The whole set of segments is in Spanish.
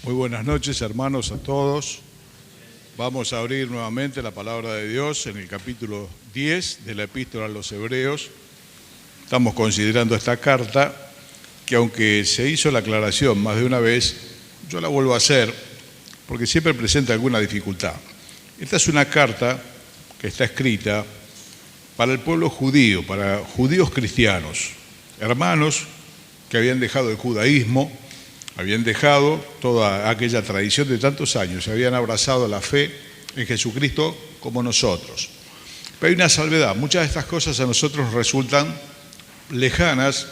Muy buenas noches, hermanos, a todos. Vamos a abrir nuevamente la palabra de Dios en el capítulo 10 de la Epístola a los Hebreos. Estamos considerando esta carta que, aunque se hizo la aclaración más de una vez, yo la vuelvo a hacer porque siempre presenta alguna dificultad. Esta es una carta que está escrita para el pueblo judío, para judíos cristianos, hermanos que habían dejado el judaísmo, habían dejado toda aquella tradición de tantos años, se habían abrazado la fe en Jesucristo como nosotros. Pero hay una salvedad, muchas de estas cosas a nosotros resultan lejanas,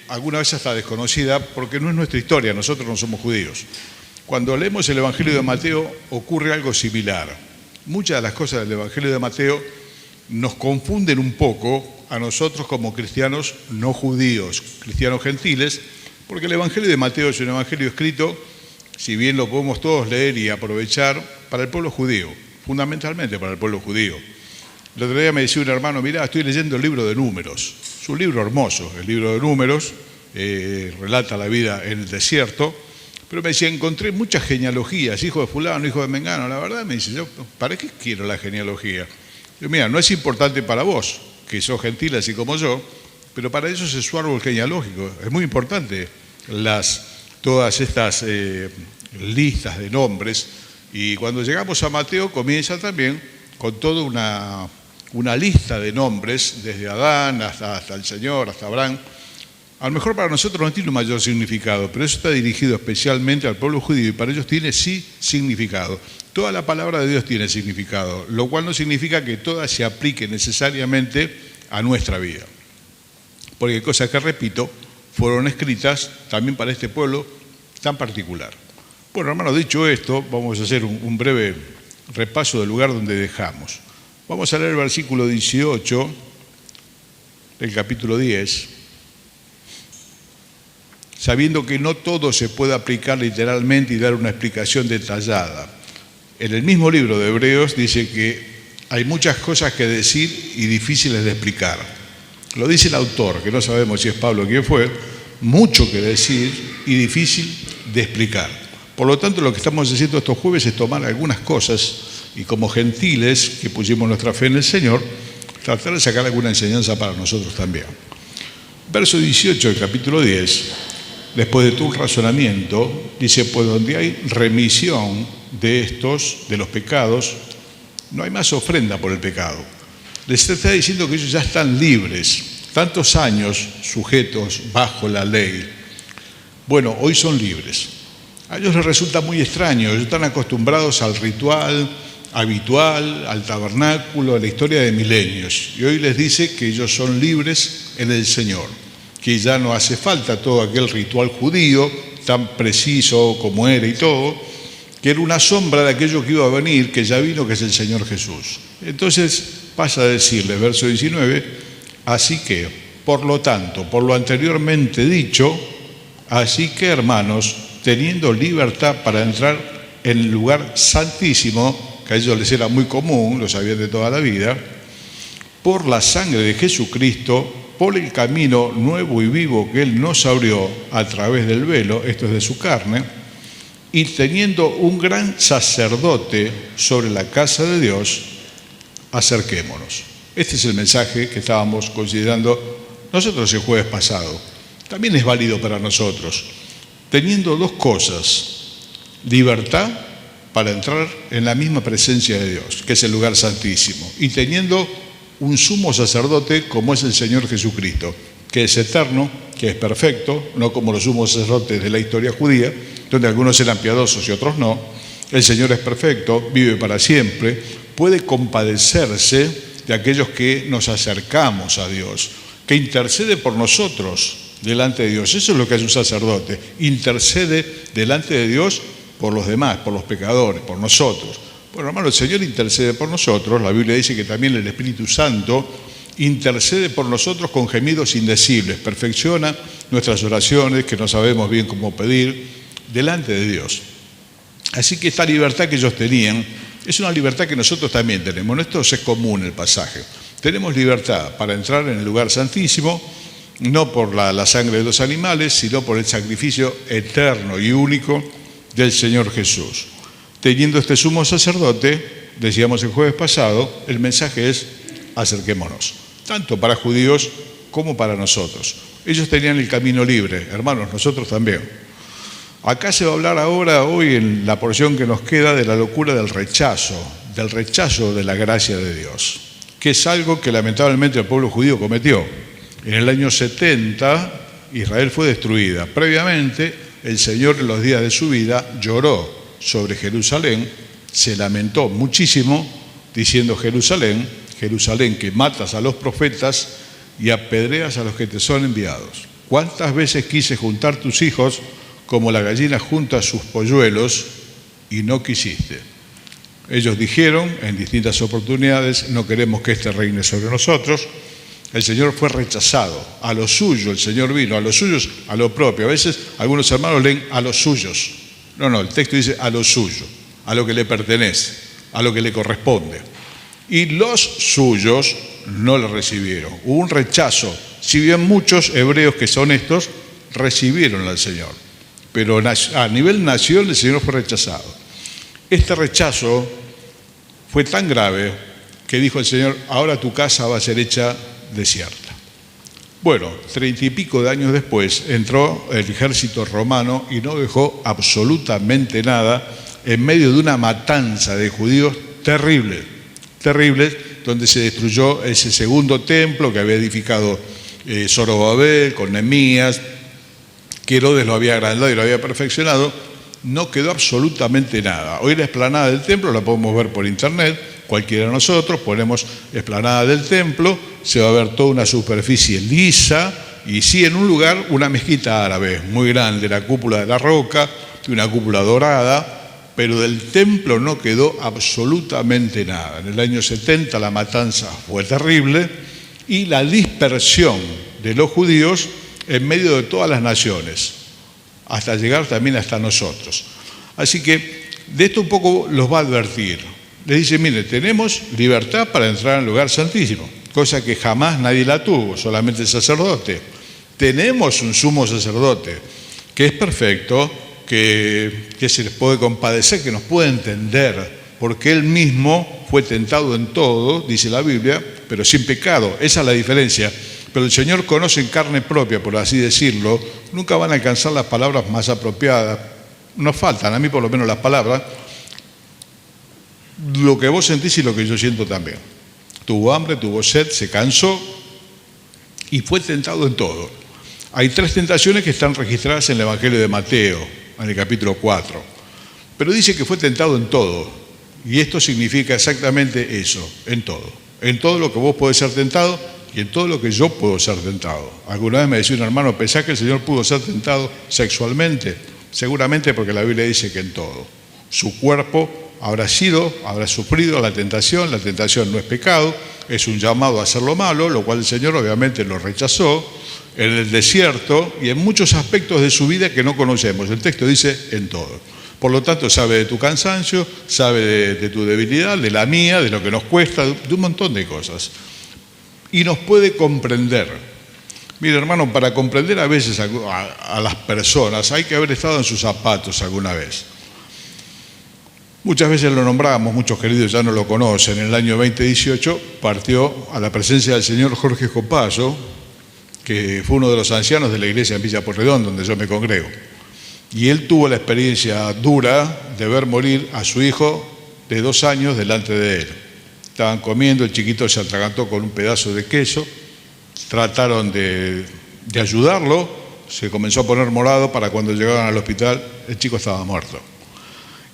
alguna vez hasta desconocidas, porque no es nuestra historia, nosotros no somos judíos. Cuando leemos el Evangelio de Mateo ocurre algo similar. Muchas de las cosas del Evangelio de Mateo nos confunden un poco a nosotros como cristianos no judíos, cristianos gentiles, porque el Evangelio de Mateo es un evangelio escrito, si bien lo podemos todos leer y aprovechar, para el pueblo judío, fundamentalmente para el pueblo judío. El otro día me decía un hermano, mirá, estoy leyendo el libro de Números. Es un libro hermoso, el libro de Números, relata la vida en el desierto, pero me decía, encontré muchas genealogías, hijo de fulano, hijo de mengano. La verdad me dice, yo, ¿para qué quiero la genealogía? Yo, mira, no es importante para vos, que sos gentil así como yo, pero para eso es su árbol genealógico. Es muy importante todas estas listas de nombres. Y cuando llegamos a Mateo comienza también con toda una lista de nombres, desde Adán hasta el Señor, hasta Abraham. A lo mejor para nosotros no tiene un mayor significado, pero eso está dirigido especialmente al pueblo judío y para ellos tiene sí significado. Toda la palabra de Dios tiene significado, lo cual no significa que toda se aplique necesariamente a nuestra vida. Porque cosas que, repito, fueron escritas también para este pueblo tan particular. Bueno, hermanos, dicho esto, vamos a hacer un breve repaso del lugar donde dejamos. Vamos a leer el versículo 18 del capítulo 10, sabiendo que no todo se puede aplicar literalmente y dar una explicación detallada. En el mismo libro de Hebreos dice que hay muchas cosas que decir y difíciles de explicar. Lo dice el autor, que no sabemos si es Pablo o quién fue, mucho que decir y difícil de explicar. Por lo tanto, lo que estamos haciendo estos jueves es tomar algunas cosas y como gentiles que pusimos nuestra fe en el Señor, tratar de sacar alguna enseñanza para nosotros también. Verso 18 del capítulo 10, después de tu razonamiento, dice, pues donde hay remisión de los pecados, no hay más ofrenda por el pecado. Les está diciendo que ellos ya están libres, tantos años sujetos bajo la ley. Bueno, hoy son libres. A ellos les resulta muy extraño, ellos están acostumbrados al ritual habitual, al tabernáculo, a la historia de milenios. Y hoy les dice que ellos son libres en el Señor, que ya no hace falta todo aquel ritual judío, tan preciso como era y todo, que era una sombra de aquello que iba a venir, que ya vino, que es el Señor Jesús. Entonces pasa a decirles, verso 19, así que, por lo tanto, por lo anteriormente dicho, así que, hermanos, teniendo libertad para entrar en el lugar santísimo, que a ellos les era muy común, lo sabían de toda la vida, por la sangre de Jesucristo, por el camino nuevo y vivo que Él nos abrió a través del velo, esto es de su carne, y teniendo un gran sacerdote sobre la casa de Dios, acerquémonos. Este es el mensaje que estábamos considerando nosotros el jueves pasado. También es válido para nosotros. Teniendo dos cosas, libertad para entrar en la misma presencia de Dios, que es el lugar santísimo, y teniendo un sumo sacerdote como es el Señor Jesucristo, que es eterno, que es perfecto, no como los sumos sacerdotes de la historia judía, donde algunos eran piadosos y otros no. El Señor es perfecto, vive para siempre, puede compadecerse de aquellos que nos acercamos a Dios, que intercede por nosotros delante de Dios. Eso es lo que hace un sacerdote, intercede delante de Dios por los demás, por los pecadores, por nosotros. Bueno, hermano, el Señor intercede por nosotros. La Biblia dice que también el Espíritu Santo intercede por nosotros con gemidos indecibles, perfecciona nuestras oraciones, que no sabemos bien cómo pedir, delante de Dios. Así que esta libertad que ellos tenían es una libertad que nosotros también tenemos. Esto es común el pasaje. Tenemos libertad para entrar en el lugar santísimo, no por la sangre de los animales, sino por el sacrificio eterno y único del Señor Jesús. Teniendo este sumo sacerdote, decíamos el jueves pasado, el mensaje es: acerquémonos, tanto para judíos como para nosotros. Ellos tenían el camino libre, hermanos, nosotros también. Acá se va a hablar ahora, hoy, en la porción que nos queda, de la locura del rechazo de la gracia de Dios, que es algo que lamentablemente el pueblo judío cometió. En el año 70, Israel fue destruida. Previamente, el Señor, en los días de su vida, lloró sobre Jerusalén, se lamentó muchísimo, diciendo: Jerusalén, Jerusalén, que matas a los profetas y apedreas a los que te son enviados. ¿Cuántas veces quise juntar tus hijos como la gallina junta sus polluelos y no quisiste? Ellos dijeron en distintas oportunidades: no queremos que este reine sobre nosotros. El Señor fue rechazado. A lo suyo el Señor vino, a los suyos, a lo propio. A veces algunos hermanos leen a los suyos. No, el texto dice a lo suyo, a lo que le pertenece, a lo que le corresponde. Y los suyos no le recibieron. Hubo un rechazo. Si bien muchos hebreos que son honestos recibieron al Señor, pero a nivel nación el Señor fue rechazado. Este rechazo fue tan grave que dijo el Señor: ahora tu casa va a ser hecha desierta. Bueno, 30 y pico de años después entró el ejército romano y no dejó absolutamente nada, en medio de una matanza de judíos terrible, donde se destruyó ese segundo templo que había edificado Zorobabel con Nehemías, que Herodes lo había agrandado y lo había perfeccionado. No quedó absolutamente nada. Hoy la explanada del templo la podemos ver por internet, cualquiera de nosotros ponemos explanada del templo, se va a ver toda una superficie lisa y sí, en un lugar, una mezquita árabe muy grande, la cúpula de la roca, una cúpula dorada, pero del templo no quedó absolutamente nada. En el año 70 la matanza fue terrible y la dispersión de los judíos en medio de todas las naciones, hasta llegar también hasta nosotros. Así que de esto un poco los va a advertir. Les dice: mire, tenemos libertad para entrar al lugar santísimo, cosa que jamás nadie la tuvo, solamente el sacerdote. Tenemos un sumo sacerdote que es perfecto, que se les puede compadecer, que nos puede entender, porque él mismo fue tentado en todo, dice la Biblia, pero sin pecado. Esa es la diferencia. Pero el Señor conoce en carne propia, por así decirlo. Nunca van a alcanzar las palabras más apropiadas. Nos faltan, a mí por lo menos, las palabras. Lo que vos sentís y lo que yo siento también. Tuvo hambre, tuvo sed, se cansó y fue tentado en todo. Hay 3 tentaciones que están registradas en el Evangelio de Mateo, en el capítulo 4. Pero dice que fue tentado en todo. Y esto significa exactamente eso, en todo. En todo lo que vos podés ser tentado y en todo lo que yo puedo ser tentado. Alguna vez me decía un hermano: ¿pensás que el Señor pudo ser tentado sexualmente? Seguramente, porque la Biblia dice que en todo. Su cuerpo habrá sufrido la tentación no es pecado, es un llamado a hacer lo malo, lo cual el Señor obviamente lo rechazó en el desierto y en muchos aspectos de su vida que no conocemos. El texto dice en todo. Por lo tanto, sabe de tu cansancio, sabe de tu debilidad, de la mía, de lo que nos cuesta, de un montón de cosas. Y nos puede comprender. Mire, hermano, para comprender a veces a las personas hay que haber estado en sus zapatos alguna vez. Muchas veces lo nombramos, muchos queridos ya no lo conocen. En el año 2018 partió a la presencia del señor Jorge Copayo, que fue uno de los ancianos de la iglesia en Villa Porredón, donde yo me congrego. Y él tuvo la experiencia dura de ver morir a su hijo de 2 años delante de él. Estaban comiendo, el chiquito se atragantó con un pedazo de queso, trataron de ayudarlo, se comenzó a poner morado, para cuando llegaron al hospital el chico estaba muerto.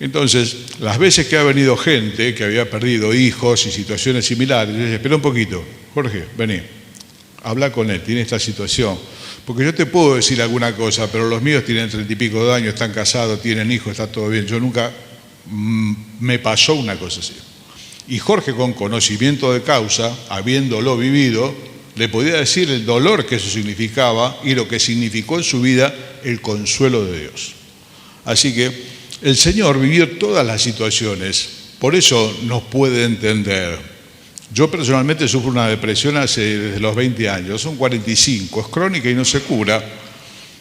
Entonces, las veces que ha venido gente que había perdido hijos y situaciones similares, yo dije: espera un poquito, Jorge, vení, habla con él, tiene esta situación. Porque yo te puedo decir alguna cosa, pero los míos tienen 30 y pico de años, están casados, tienen hijos, está todo bien. Yo nunca me pasó una cosa así. Y Jorge, con conocimiento de causa, habiéndolo vivido, le podía decir el dolor que eso significaba y lo que significó en su vida el consuelo de Dios. Así que el Señor vivió todas las situaciones, por eso nos puede entender. Yo personalmente sufro una depresión desde los 20 años, son 45, es crónica y no se cura.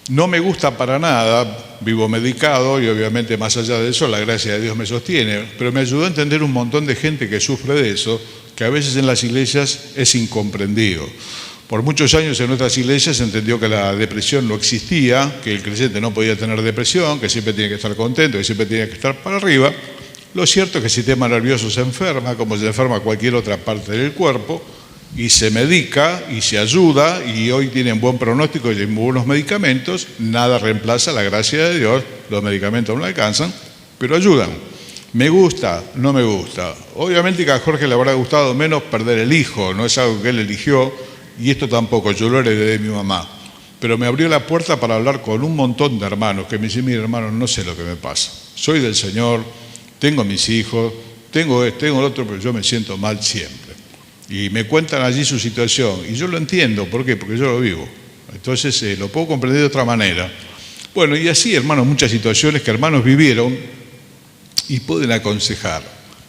No me gusta para nada, vivo medicado y obviamente más allá de eso la gracia de Dios me sostiene, pero me ayudó a entender un montón de gente que sufre de eso, que a veces en las iglesias es incomprendido. Por muchos años en nuestras iglesias se entendió que la depresión no existía, que el creyente no podía tener depresión, que siempre tiene que estar contento, que siempre tiene que estar para arriba. Lo cierto es que el sistema nervioso se enferma, como se enferma cualquier otra parte del cuerpo, y se medica y se ayuda, y hoy tienen buen pronóstico y hay buenos medicamentos. Nada reemplaza la gracia de Dios, los medicamentos no alcanzan, pero ayudan. Me gusta, no me gusta. Obviamente que a Jorge le habrá gustado menos perder el hijo, no es algo que él eligió, y esto tampoco, yo lo heredé de mi mamá. Pero me abrió la puerta para hablar con un montón de hermanos que me dicen: mire, hermano, no sé lo que me pasa. Soy del Señor, tengo mis hijos, tengo el otro, pero yo me siento mal siempre. Y me cuentan allí su situación, y yo lo entiendo. ¿Por qué? Porque yo lo vivo. Entonces lo puedo comprender de otra manera. Bueno, y así, hermanos, muchas situaciones que hermanos vivieron y pueden aconsejar.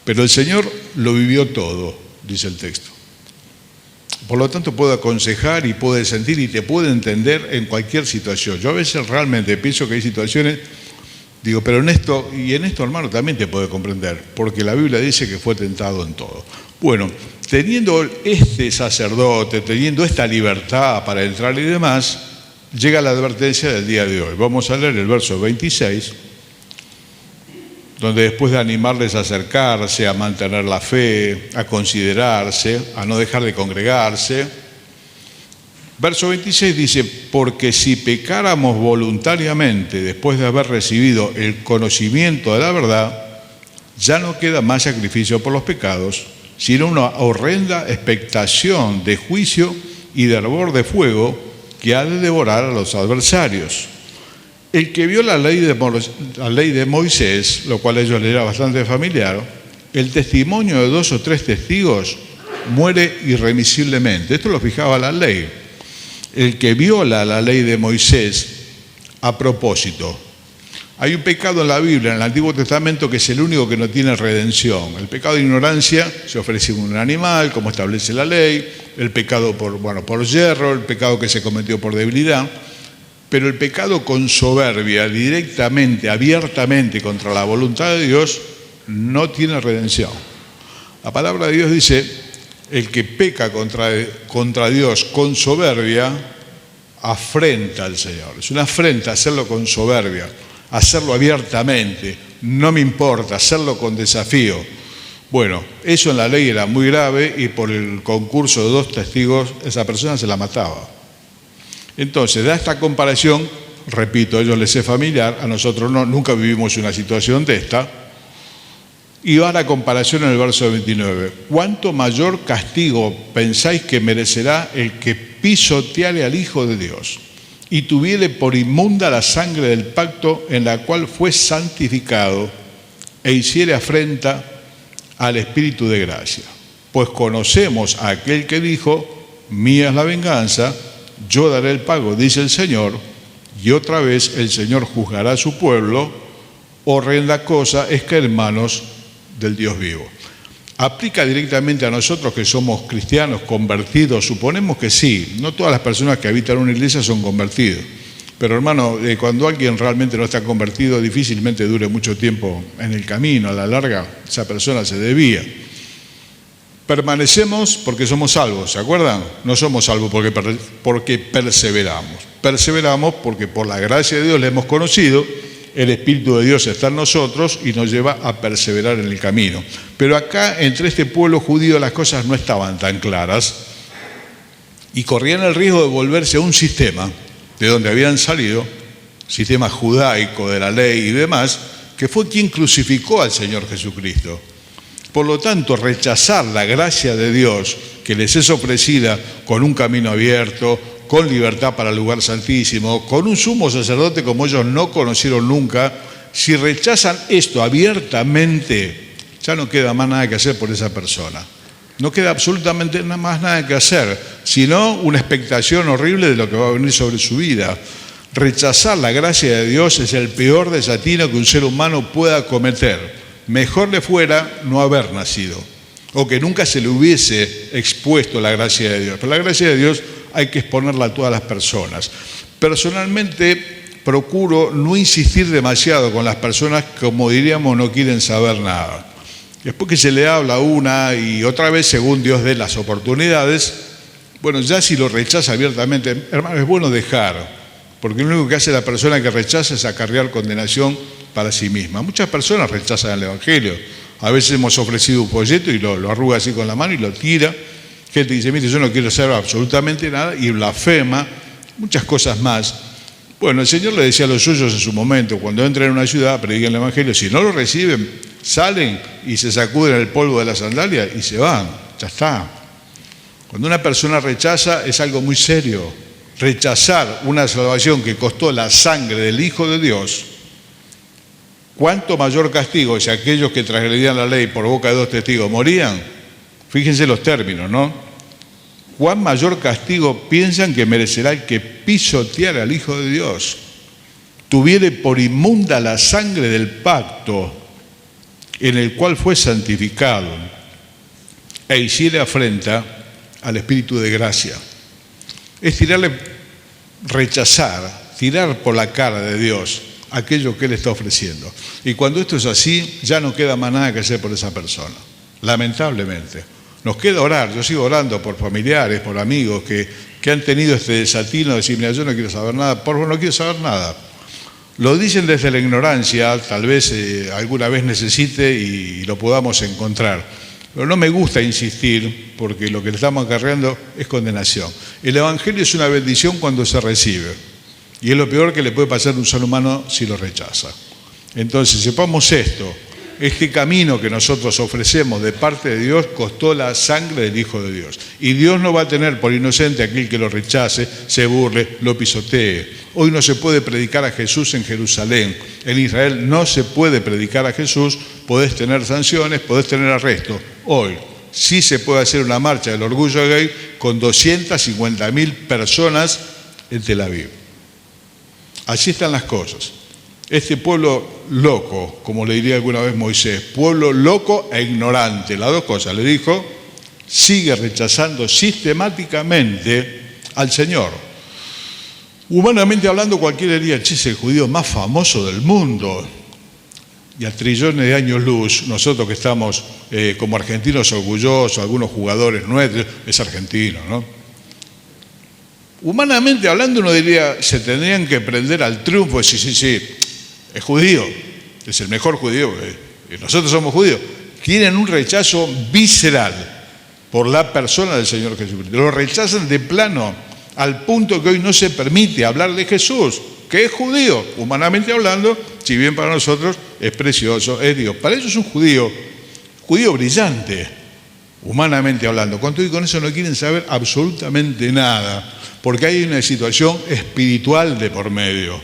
Pero el Señor lo vivió todo, dice el texto. Por lo tanto, puede aconsejar y puede sentir y te puede entender en cualquier situación. Yo a veces realmente pienso que hay situaciones, digo, pero en esto, hermano, también te puede comprender, porque la Biblia dice que fue tentado en todo. Bueno, teniendo este sacerdote, teniendo esta libertad para entrar y demás, llega la advertencia del día de hoy. Vamos a leer el verso 26, donde después de animarles a acercarse, a mantener la fe, a considerarse, a no dejar de congregarse, verso 26 dice: porque si pecáramos voluntariamente después de haber recibido el conocimiento de la verdad, ya no queda más sacrificio por los pecados, sino una horrenda expectación de juicio y de hervor de fuego que ha de devorar a los adversarios. El que vio la ley de Moisés, lo cual a ellos les era bastante familiar, el testimonio de 2 o 3 testigos muere irremisiblemente. Esto lo fijaba la ley. El que viola la ley de Moisés, a propósito. Hay un pecado en la Biblia, en el Antiguo Testamento, que es el único que no tiene redención. El pecado de ignorancia se ofrece un animal, como establece la ley. El pecado por yerro, el pecado que se cometió por debilidad. Pero el pecado con soberbia, directamente, abiertamente contra la voluntad de Dios, no tiene redención. La palabra de Dios dice: el que peca contra Dios con soberbia, afrenta al Señor. Es una afrenta hacerlo con soberbia, hacerlo abiertamente, no me importa, hacerlo con desafío. Bueno, eso en la ley era muy grave y por el concurso de 2 testigos, esa persona se la mataba. Entonces, da esta comparación, repito, a ellos les es familiar, a nosotros no, nunca vivimos una situación de esta, y va la comparación en el verso 29. ¿Cuánto mayor castigo pensáis que merecerá el que pisoteare al Hijo de Dios y tuviere por inmunda la sangre del pacto en la cual fue santificado e hiciere afrenta al Espíritu de gracia? Pues conocemos a aquel que dijo: mía es la venganza, yo daré el pago, dice el Señor. Y otra vez el Señor juzgará a su pueblo. Horrenda cosa es que, hermanos del Dios vivo. ¿Aplica directamente a nosotros que somos cristianos convertidos? Suponemos que sí. No todas las personas que habitan una iglesia son convertidos. Pero hermano, cuando alguien realmente no está convertido, difícilmente dure mucho tiempo en el camino. A la larga, esa persona se desvía. Permanecemos porque somos salvos, ¿se acuerdan? No somos salvos porque perseveramos. Perseveramos porque por la gracia de Dios le hemos conocido, el Espíritu de Dios está en nosotros y nos lleva a perseverar en el camino. Pero acá, entre este pueblo judío, las cosas no estaban tan claras y corrían el riesgo de volverse a un sistema de donde habían salido, sistema judaico de la ley y demás, que fue quien crucificó al Señor Jesucristo. Por lo tanto, rechazar la gracia de Dios que les es ofrecida con un camino abierto, con libertad para el lugar santísimo, con un sumo sacerdote como ellos no conocieron nunca, si rechazan esto abiertamente, ya no queda más nada que hacer por esa persona. No queda absolutamente más nada que hacer, sino una expectación horrible de lo que va a venir sobre su vida. Rechazar la gracia de Dios es el peor desatino que un ser humano pueda cometer. Mejor le fuera no haber nacido, o que nunca se le hubiese expuesto la gracia de Dios. Pero la gracia de Dios hay que exponerla a todas las personas. Personalmente, procuro no insistir demasiado con las personas que, como diríamos, no quieren saber nada. Después que se le habla una y otra vez, según Dios dé las oportunidades, bueno, ya si lo rechaza abiertamente, hermano, es bueno dejar, porque lo único que hace la persona que rechaza es acarrear condenación para sí misma. Muchas personas rechazan el Evangelio. A veces hemos ofrecido un folleto y lo arruga así con la mano y lo tira. Gente dice, mire, yo no quiero saber absolutamente nada, y blasfema, muchas cosas más. Bueno, el Señor le decía a los suyos en su momento, cuando entran en una ciudad, prediquen el Evangelio, si no lo reciben, salen y se sacuden el polvo de la sandalia y se van, ya está. Cuando una persona rechaza es algo muy serio. Rechazar una salvación que costó la sangre del Hijo de Dios, ¿cuánto mayor castigo si aquellos que transgredían la ley por boca de 2 testigos morían? Fíjense los términos, ¿no? ¿Cuán mayor castigo piensan que merecerá el que pisotear al Hijo de Dios? Tuviere por inmunda la sangre del pacto en el cual fue santificado e hiciere afrenta al Espíritu de gracia. Es rechazar, tirar por la cara de Dios aquello que Él está ofreciendo. Y cuando esto es así, ya no queda más nada que hacer por esa persona, lamentablemente. Nos queda orar, yo sigo orando por familiares, por amigos que han tenido este desatino de decir, mira, yo no quiero saber nada, por favor, no quiero saber nada. Lo dicen desde la ignorancia, tal vez alguna vez necesite y lo podamos encontrar. Pero no me gusta insistir, porque lo que le estamos acarreando es condenación. El Evangelio es una bendición cuando se recibe, y es lo peor que le puede pasar a un ser humano si lo rechaza. Entonces, sepamos esto. Este camino que nosotros ofrecemos de parte de Dios costó la sangre del Hijo de Dios. Y Dios no va a tener por inocente a aquel que lo rechace, se burle, lo pisotee. Hoy no se puede predicar a Jesús en Jerusalén. En Israel no se puede predicar a Jesús, podés tener sanciones, podés tener arresto. Hoy sí se puede hacer una marcha del orgullo gay con 250.000 personas en Tel Aviv. Así están las cosas. Este pueblo loco, como le diría alguna vez Moisés, pueblo loco e ignorante, las dos cosas, le dijo, sigue rechazando sistemáticamente al Señor. Humanamente hablando, cualquiera diría, es el judío más famoso del mundo. Y a trillones de años luz, nosotros que estamos como argentinos orgullosos, algunos jugadores nuestros, es argentino, ¿no? Humanamente hablando, uno diría, se tendrían que prender al triunfo, sí, es judío, es el mejor judío, nosotros somos judíos. Tienen un rechazo visceral por la persona del Señor Jesucristo. Lo rechazan de plano, al punto que hoy no se permite hablar de Jesús, que es judío, humanamente hablando, si bien para nosotros es precioso, es Dios. Para ellos es un judío brillante, humanamente hablando. Con todo y con eso no quieren saber absolutamente nada, porque hay una situación espiritual de por medio.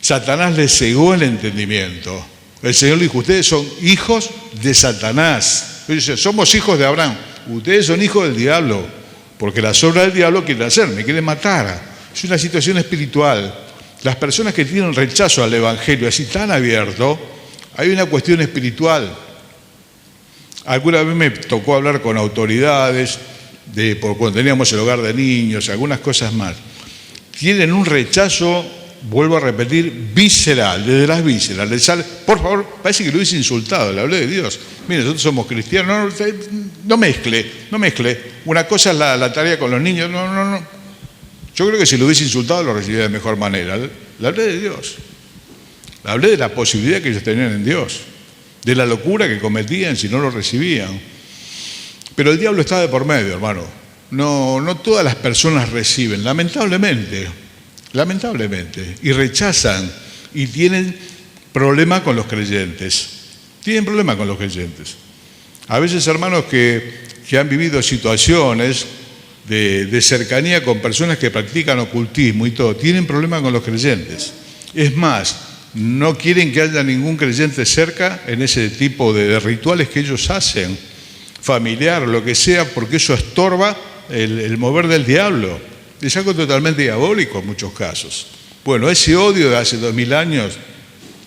Satanás les cegó el entendimiento. El Señor dijo, ustedes son hijos de Satanás. Ellos dicen, somos hijos de Abraham. Ustedes son hijos del diablo, porque las obras del diablo quieren hacer, me quieren matar. Es una situación espiritual. Las personas que tienen rechazo al Evangelio así tan abierto, hay una cuestión espiritual. Alguna vez me tocó hablar con autoridades, cuando teníamos el hogar de niños, algunas cosas más. Tienen un rechazo, vuelvo a repetir, visceral, desde las vísceras. Les sale, por favor, parece que lo hubiese insultado, le hablé de Dios. Mire, nosotros somos cristianos, no mezcle. Una cosa es la tarea con los niños, no. Yo creo que si lo hubiese insultado lo recibiría de mejor manera. Le hablé de Dios. Le hablé de la posibilidad que ellos tenían en Dios, de la locura que cometían si no lo recibían. Pero el diablo está de por medio, hermano. No todas las personas reciben, lamentablemente, y rechazan y tienen problemas con los creyentes. A veces, hermanos, que han vivido situaciones de cercanía con personas que practican ocultismo y todo, tienen problemas con los creyentes. Es más, no quieren que haya ningún creyente cerca en ese tipo de rituales que ellos hacen, familiar, lo que sea, porque eso estorba el mover del diablo. Es algo totalmente diabólico en muchos casos. Bueno, ese odio de hace 2000 años,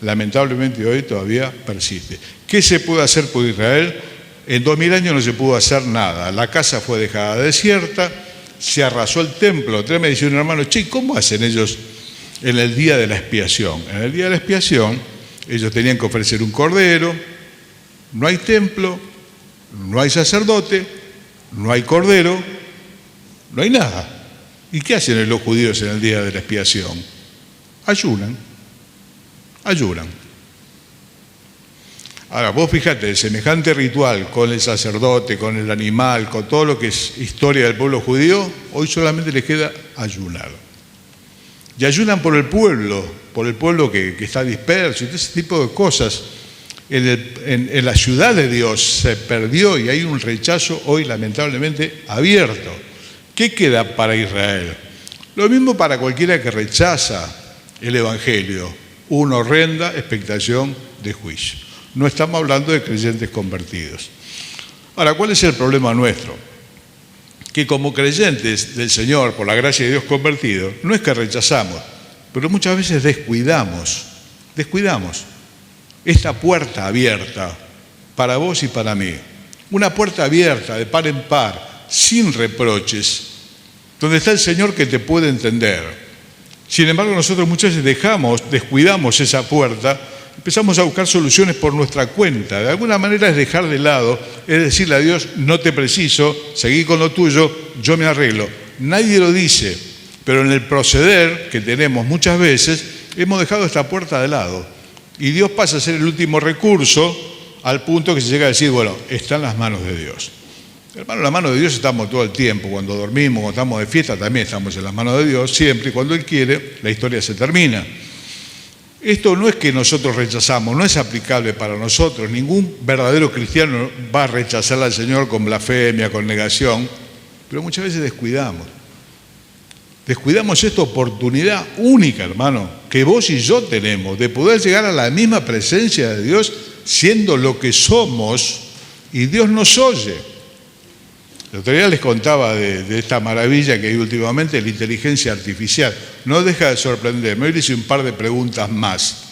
lamentablemente hoy todavía persiste. ¿Qué se puede hacer por Israel? En 2000 años no se pudo hacer nada. La casa fue dejada desierta, se arrasó el templo. Otra vez me dice un hermano, che, ¿cómo hacen ellos en el día de la expiación. En el día de la expiación, ellos tenían que ofrecer un cordero, no hay templo, no hay sacerdote, no hay cordero, no hay nada. ¿Y qué hacen los judíos en el día de la expiación? Ayunan. Ahora, vos fíjate, el semejante ritual con el sacerdote, con el animal, con todo lo que es historia del pueblo judío, hoy solamente les queda ayunar. Y ayunan por el pueblo que está disperso y todo ese tipo de cosas. En la ciudad de Dios se perdió y hay un rechazo hoy lamentablemente abierto. ¿Qué queda para Israel? Lo mismo para cualquiera que rechaza el Evangelio, una horrenda expectación de juicio. No estamos hablando de creyentes convertidos. Ahora, ¿cuál es el problema nuestro? Que como creyentes del Señor, por la gracia de Dios convertidos, no es que rechazamos, pero muchas veces descuidamos esta puerta abierta para vos y para mí. Una puerta abierta de par en par, sin reproches, donde está el Señor que te puede entender. Sin embargo, nosotros muchas veces descuidamos esa puerta, empezamos a buscar soluciones por nuestra cuenta. De alguna manera es dejar de lado, es decirle a Dios, no te preciso, seguí con lo tuyo, yo me arreglo. Nadie lo dice, pero en el proceder que tenemos muchas veces, hemos dejado esta puerta de lado. Y Dios pasa a ser el último recurso al punto que se llega a decir, bueno, está en las manos de Dios. Hermano, en las manos de Dios estamos todo el tiempo. Cuando dormimos, cuando estamos de fiesta, también estamos en las manos de Dios. Siempre y cuando Él quiere, la historia se termina. Esto no es que nosotros rechazamos, no es aplicable para nosotros. Ningún verdadero cristiano va a rechazar al Señor con blasfemia, con negación, pero muchas veces descuidamos. Descuidamos esta oportunidad única, hermano, que vos y yo tenemos, de poder llegar a la misma presencia de Dios siendo lo que somos, y Dios nos oye. El otro día les contaba de esta maravilla que hay últimamente, la inteligencia artificial. No deja de sorprenderme. Hoy le hice un par de preguntas más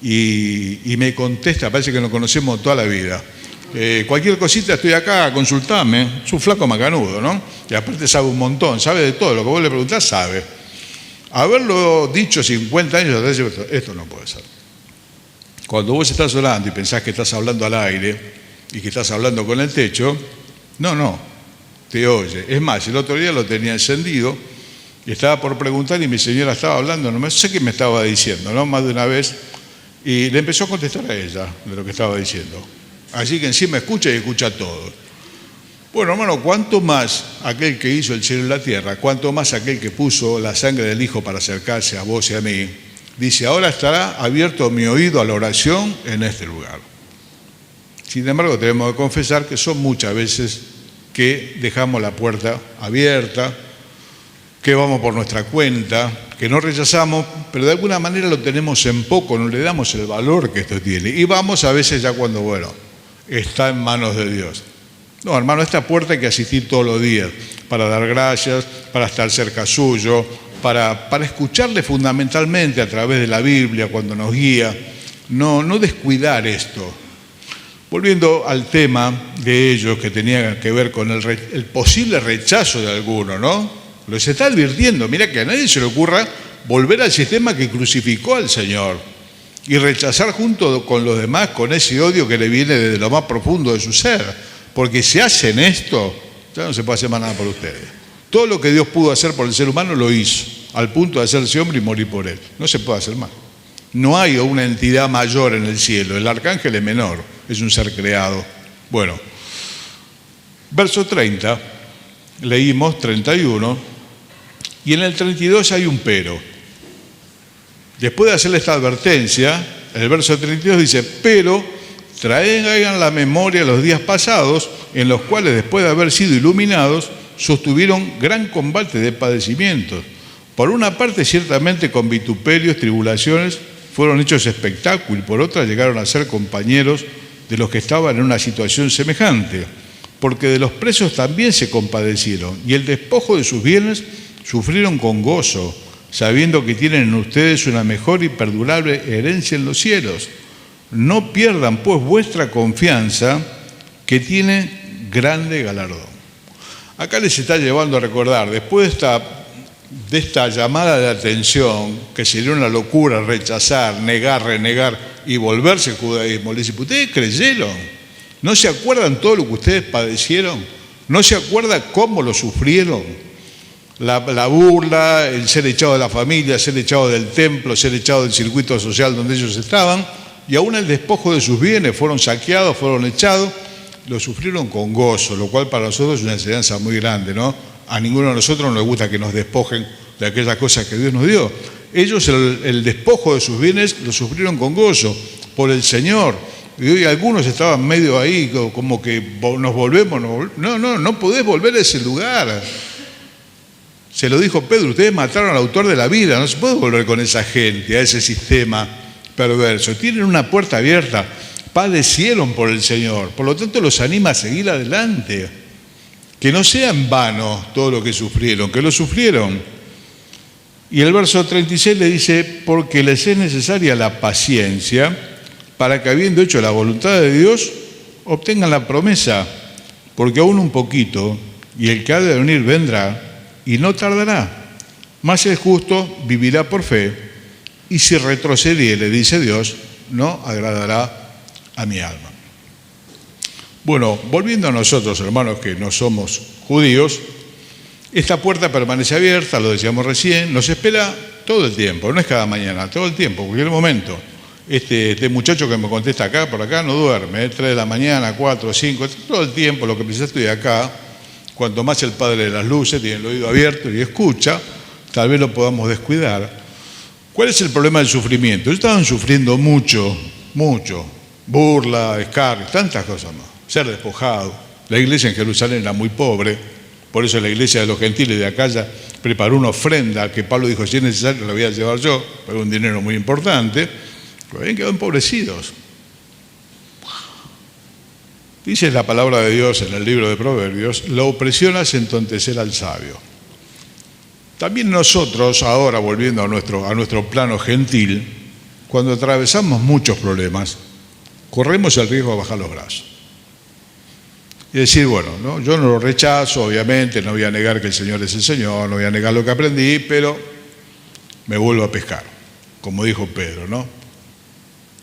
y me contesta, parece que nos conocemos toda la vida. Cualquier cosita, estoy acá, consultame. Es un flaco macanudo, ¿no? Y aparte sabe un montón, sabe de todo. Lo que vos le preguntás, sabe. Haberlo dicho 50 años atrás, esto no puede ser. Cuando vos estás orando y pensás que estás hablando al aire y que estás hablando con el techo, no. Te oye. Es más, el otro día lo tenía encendido y estaba por preguntar y mi señora estaba hablando, no sé qué me estaba diciendo, ¿no? Más de una vez, y le empezó a contestar a ella de lo que estaba diciendo. Así que encima escucha y escucha todo. Bueno, hermano, cuánto más aquel que hizo el cielo y la tierra, cuánto más aquel que puso la sangre del Hijo para acercarse a vos y a mí, dice, ahora estará abierto mi oído a la oración en este lugar. Sin embargo, tenemos que confesar que son muchas veces que dejamos la puerta abierta, que vamos por nuestra cuenta, que no rechazamos, pero de alguna manera lo tenemos en poco, no le damos el valor que esto tiene. Y vamos a veces ya cuando, bueno, está en manos de Dios. No, hermano, a esta puerta hay que asistir todos los días para dar gracias, para estar cerca suyo, para escucharle fundamentalmente a través de la Biblia cuando nos guía. No descuidar esto. Volviendo al tema de ellos que tenía que ver con el posible rechazo de alguno, ¿no? Lo se está advirtiendo, mira que a nadie se le ocurra volver al sistema que crucificó al Señor y rechazar junto con los demás con ese odio que le viene desde lo más profundo de su ser, porque si hacen esto, ya no se puede hacer más nada por ustedes. Todo lo que Dios pudo hacer por el ser humano lo hizo, al punto de hacerse hombre y morir por él. No se puede hacer más. No hay una entidad mayor en el cielo, el arcángel es menor, es un ser creado. Bueno, verso 30, leímos 31, y en el 32 hay un pero. Después de hacerle esta advertencia, en el verso 32 dice, pero traigan la memoria los días pasados, en los cuales después de haber sido iluminados, sostuvieron gran combate de padecimientos. Por una parte, ciertamente con vituperios, tribulaciones, fueron hechos espectáculo, y por otra llegaron a ser compañeros de los que estaban en una situación semejante, porque de los presos también se compadecieron, y el despojo de sus bienes sufrieron con gozo, sabiendo que tienen en ustedes una mejor y perdurable herencia en los cielos. No pierdan pues vuestra confianza, que tiene grande galardón. Acá les está llevando a recordar, después de esta de esta llamada de atención, que sería una locura rechazar, negar, renegar y volverse al judaísmo. Le dice, ¿ustedes creyeron? ¿No se acuerdan todo lo que ustedes padecieron? ¿No se acuerdan cómo lo sufrieron? La burla, el ser echado de la familia, ser echado del templo, ser echado del circuito social donde ellos estaban, y aún el despojo de sus bienes, fueron saqueados, fueron echados, lo sufrieron con gozo, lo cual para nosotros es una enseñanza muy grande, ¿no? A ninguno de nosotros nos gusta que nos despojen de aquellas cosas que Dios nos dio. Ellos el despojo de sus bienes lo sufrieron con gozo por el Señor. Y hoy algunos estaban medio ahí, como que nos volvemos. No podés volver a ese lugar. Se lo dijo Pedro, ustedes mataron al autor de la vida, no se puede volver con esa gente, a ese sistema perverso. Tienen una puerta abierta, padecieron por el Señor, por lo tanto los anima a seguir adelante. Que no sea en vano todo lo que sufrieron, que lo sufrieron. Y el verso 36 le dice, porque les es necesaria la paciencia para que habiendo hecho la voluntad de Dios, obtengan la promesa, porque aún un poquito, y el que ha de venir vendrá, y no tardará. Mas el justo vivirá por fe, y si retrocediere, dice Dios, no agradará a mi alma. Bueno, volviendo a nosotros, hermanos, que no somos judíos, esta puerta permanece abierta, lo decíamos recién, nos espera todo el tiempo, no es cada mañana, todo el tiempo, cualquier momento. Este muchacho que me contesta acá, por acá, no duerme, 3 de la mañana, 4, 5, todo el tiempo, lo que precisa estoy acá. Cuanto más el Padre de las Luces tiene el oído abierto y escucha, tal vez lo podamos descuidar. ¿Cuál es el problema del sufrimiento? Ellos estaban sufriendo mucho, burla, escarnio, tantas cosas más. Ser despojado. La iglesia en Jerusalén era muy pobre, por eso la iglesia de los gentiles de acá ya preparó una ofrenda que Pablo dijo, si es necesario la voy a llevar yo, pero un dinero muy importante, pero habían quedado empobrecidos. Dice la palabra de Dios en el libro de Proverbios, la opresión hace entontecer al sabio. También nosotros, ahora volviendo a nuestro plano gentil, cuando atravesamos muchos problemas, corremos el riesgo de bajar los brazos. Y decir, bueno, ¿no? Yo no lo rechazo, obviamente, no voy a negar que el Señor es el Señor, no voy a negar lo que aprendí, pero me vuelvo a pescar, como dijo Pedro, ¿no?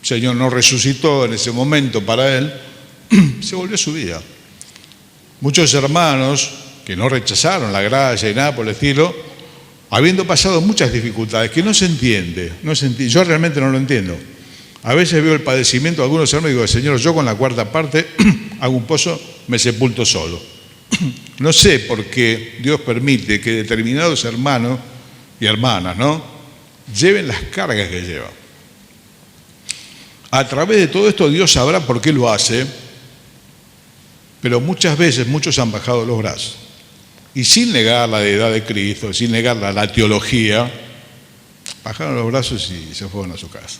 El Señor no resucitó en ese momento para él, se volvió a su vida. Muchos hermanos que no rechazaron la gracia y nada por el estilo, habiendo pasado muchas dificultades, que no se entiende, yo realmente no lo entiendo. A veces veo el padecimiento de algunos hermanos y digo, Señor, yo con la cuarta parte hago un pozo, me sepulto solo. No sé por qué Dios permite que determinados hermanos y hermanas, ¿no?, lleven las cargas que llevan. A través de todo esto Dios sabrá por qué lo hace, pero muchas veces muchos han bajado los brazos. Y sin negar la deidad de Cristo, sin negar la teología, bajaron los brazos y se fueron a su casa.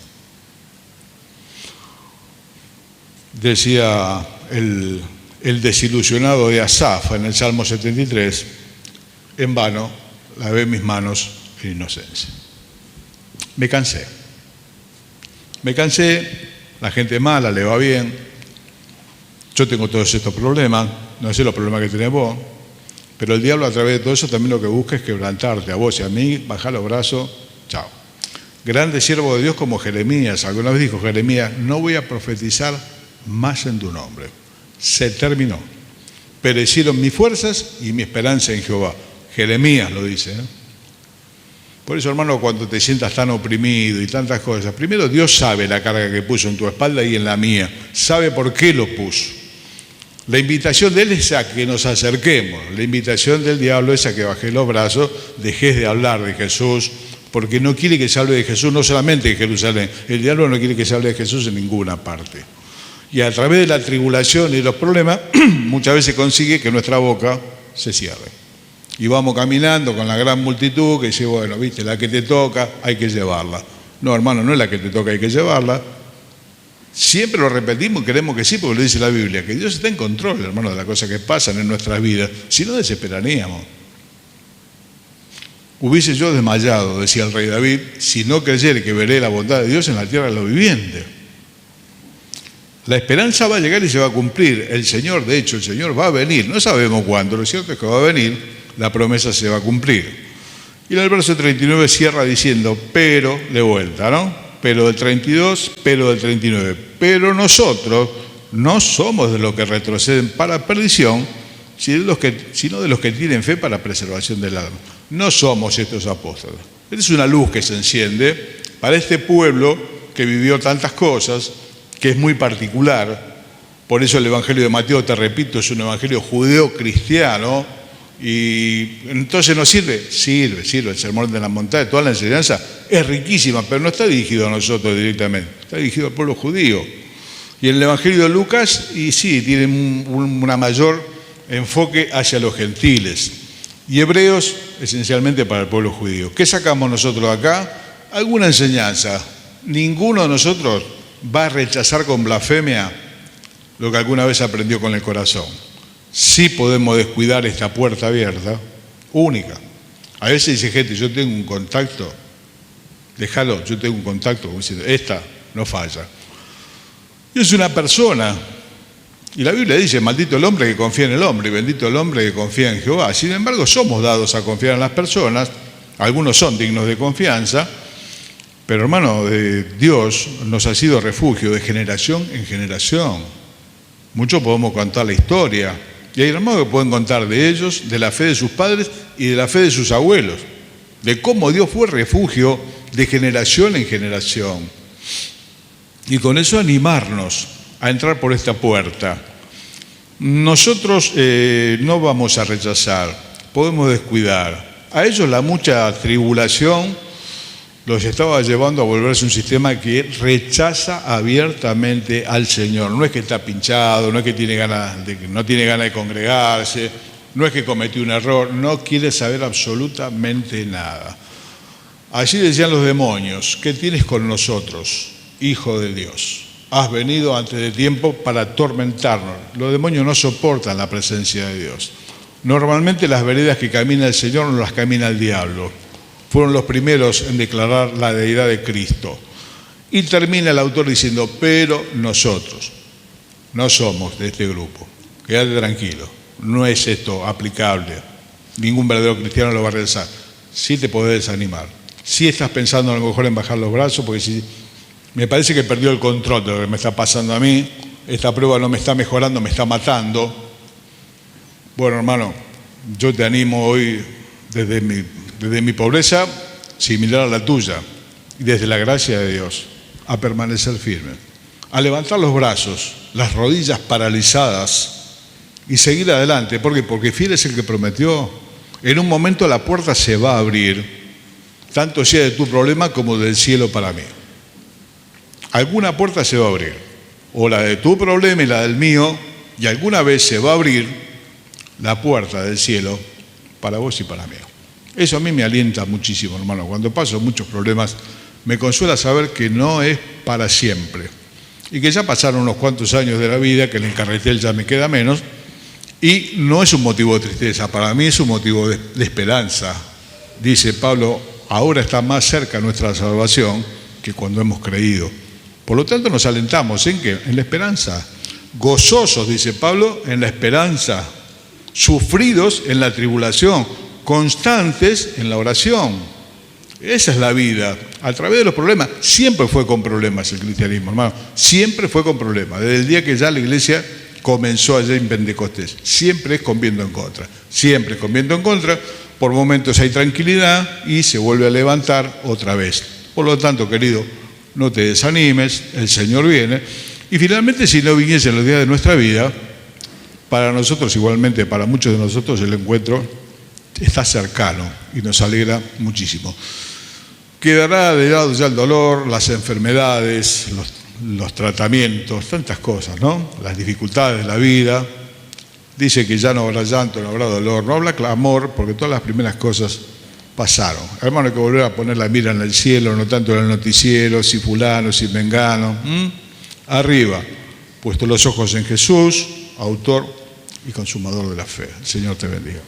Decía el desilusionado de Asaf en el Salmo 73, en vano lavé en mis manos en inocencia. Me cansé, la gente mala le va bien, yo tengo todos estos problemas, no sé los problemas que tenés vos, pero el diablo a través de todo eso también lo que busca es quebrantarte a vos y a mí, bajar los brazos, chao. Grande siervo de Dios como Jeremías, alguna vez dijo Jeremías, no voy a profetizar más en tu nombre. Se terminó. Perecieron mis fuerzas y mi esperanza en Jehová. Jeremías lo dice, ¿no? Por eso, hermano, cuando te sientas tan oprimido y tantas cosas, primero Dios sabe la carga que puso en tu espalda y en la mía. Sabe por qué lo puso. La invitación de Él es a que nos acerquemos. La invitación del diablo es a que bajés los brazos, dejes de hablar de Jesús, porque no quiere que se hable de Jesús no solamente en Jerusalén. El diablo no quiere que se hable de Jesús en ninguna parte. Y a través de la tribulación y los problemas, muchas veces consigue que nuestra boca se cierre. Y vamos caminando con la gran multitud que dice, bueno, viste, la que te toca hay que llevarla. No, hermano, no es la que te toca, hay que llevarla. Siempre lo repetimos y creemos que sí, porque lo dice la Biblia, que Dios está en control, hermano, de las cosas que pasan en nuestras vidas. Si no, desesperaríamos. Hubiese yo desmayado, decía el rey David, si no creyere que veré la bondad de Dios en la tierra de los vivientes. La esperanza va a llegar y se va a cumplir. El Señor, de hecho, el Señor va a venir. No sabemos cuándo, lo cierto es que va a venir, la promesa se va a cumplir. Y en el verso 39 cierra diciendo, pero, de vuelta, ¿no? Pero del 32, pero del 39. Pero nosotros no somos de los que retroceden para perdición, sino de los que tienen fe para preservación del alma. No somos estos apóstoles. Esta es una luz que se enciende para este pueblo que vivió tantas cosas, que es muy particular. Por eso el Evangelio de Mateo, te repito, es un evangelio judeo-cristiano. Y entonces nos sirve, el sermón de la montaña, toda la enseñanza es riquísima, pero no está dirigido a nosotros directamente, está dirigido al pueblo judío. Y el Evangelio de Lucas, y sí, tiene una mayor enfoque hacia los gentiles. Y Hebreos, esencialmente para el pueblo judío. ¿Qué sacamos nosotros acá? Alguna enseñanza. Ninguno de nosotros va a rechazar con blasfemia lo que alguna vez aprendió con el corazón. Sí podemos descuidar esta puerta abierta, única. A veces dice gente, yo tengo un contacto, déjalo, yo tengo un contacto, como diciendo, esta no falla. Y es una persona, y la Biblia dice, maldito el hombre que confía en el hombre, y bendito el hombre que confía en Jehová. Sin embargo, somos dados a confiar en las personas, algunos son dignos de confianza, pero hermano, Dios nos ha sido refugio de generación en generación. Muchos podemos contar la historia. Y hay hermanos que pueden contar de ellos, de la fe de sus padres y de la fe de sus abuelos, de cómo Dios fue refugio de generación en generación. Y con eso animarnos a entrar por esta puerta. Nosotros no vamos a rechazar, podemos descuidar. A ellos la mucha tribulación los estaba llevando a volverse un sistema que rechaza abiertamente al Señor. No es que está pinchado, no es que no tiene ganas de congregarse, no es que cometió un error, no quiere saber absolutamente nada. Allí decían los demonios, ¿qué tienes con nosotros, hijo de Dios? Has venido antes de tiempo para atormentarnos. Los demonios no soportan la presencia de Dios. Normalmente las veredas que camina el Señor no las camina el diablo. Fueron los primeros en declarar la deidad de Cristo. Y termina el autor diciendo, pero nosotros no somos de este grupo. Quédate tranquilo, no es esto aplicable. Ningún verdadero cristiano lo va a realizar. Sí te podés desanimar. Sí estás pensando a lo mejor en bajar los brazos, porque si me parece que perdió el control de lo que me está pasando a mí, esta prueba no me está mejorando, me está matando. Bueno, hermano, yo te animo hoy desde mi pobreza, similar a la tuya, y desde la gracia de Dios, a permanecer firme, a levantar los brazos, las rodillas paralizadas y seguir adelante. ¿Por qué? Porque fiel es el que prometió. En un momento la puerta se va a abrir, tanto sea de tu problema como del cielo para mí. Alguna puerta se va a abrir, o la de tu problema y la del mío, y alguna vez se va a abrir la puerta del cielo para vos y para mí. Eso a mí me alienta muchísimo, hermano. Cuando paso muchos problemas, me consuela saber que no es para siempre. Y que ya pasaron unos cuantos años de la vida, que el encarretel ya me queda menos. Y no es un motivo de tristeza, para mí es un motivo de esperanza. Dice Pablo, ahora está más cerca nuestra salvación que cuando hemos creído. Por lo tanto nos alentamos, ¿en qué? En la esperanza. Gozosos, dice Pablo, en la esperanza. Sufridos en la tribulación. Constantes en la oración. Esa es la vida. A través de los problemas, siempre fue con problemas el cristianismo, hermano. Siempre fue con problemas. Desde el día que ya la iglesia comenzó allá en Pentecostés. Siempre es con viento en contra. Siempre es con viento en contra. Por momentos hay tranquilidad y se vuelve a levantar otra vez. Por lo tanto, querido, no te desanimes, el Señor viene. Y finalmente, si no viniese en los días de nuestra vida, para nosotros, igualmente para muchos de nosotros, el encuentro está cercano y nos alegra muchísimo. Quedará de lado ya el dolor, las enfermedades, los tratamientos, tantas cosas, ¿no? Las dificultades de la vida. Dice que ya no habrá llanto, no habrá dolor, no habrá clamor, porque todas las primeras cosas pasaron. Hermano, hay que volver a poner la mira en el cielo, no tanto en el noticiero, si fulano, si mengano. Arriba, puesto los ojos en Jesús, autor y consumador de la fe. El Señor te bendiga.